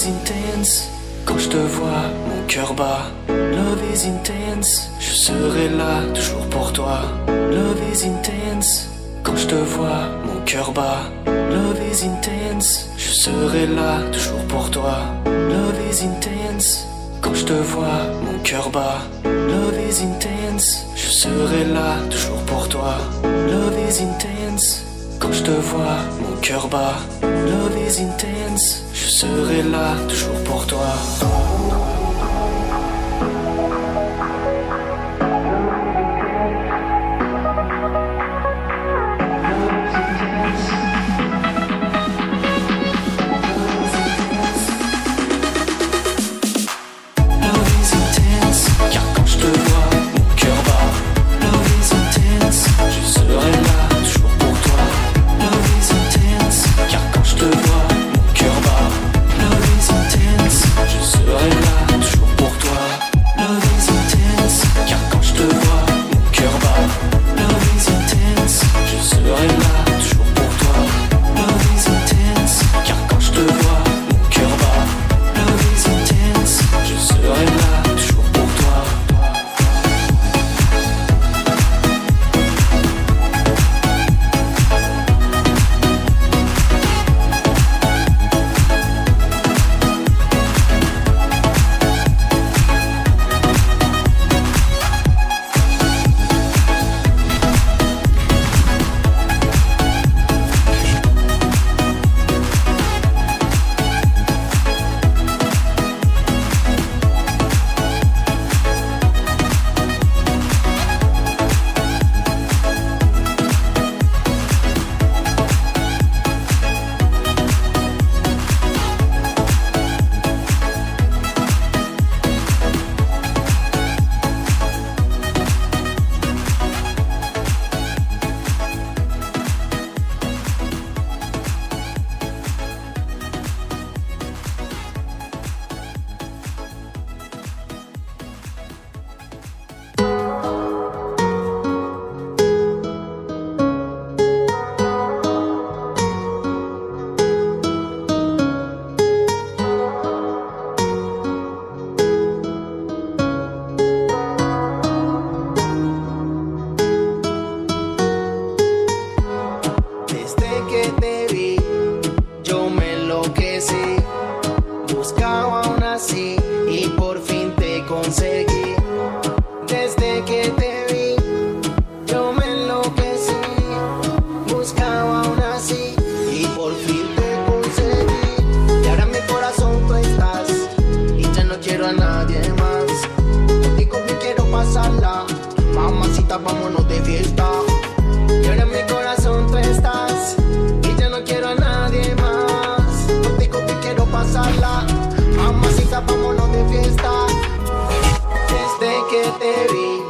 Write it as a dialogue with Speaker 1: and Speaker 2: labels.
Speaker 1: is intense. Quand je te vois, mon cœur bat. Love is intense. Je serai là, toujours pour toi. Love is intense. Quand je te vois, mon cœur bat. Love is intense. Je serai là, toujours pour toi. Love is intense. Quand je te vois, mon cœur bat. Love is intense. Je serai là, toujours pour toi. Love is intense. Quand je te vois, mon cœur bat. Love is intense. Je serai là, toujours pour toi.
Speaker 2: Vámonos de fiesta. Y ahora en mi corazón tú estás y ya no quiero a nadie más. Contigo te quiero pasarla, mamacita, vámonos de fiesta. Desde que te vi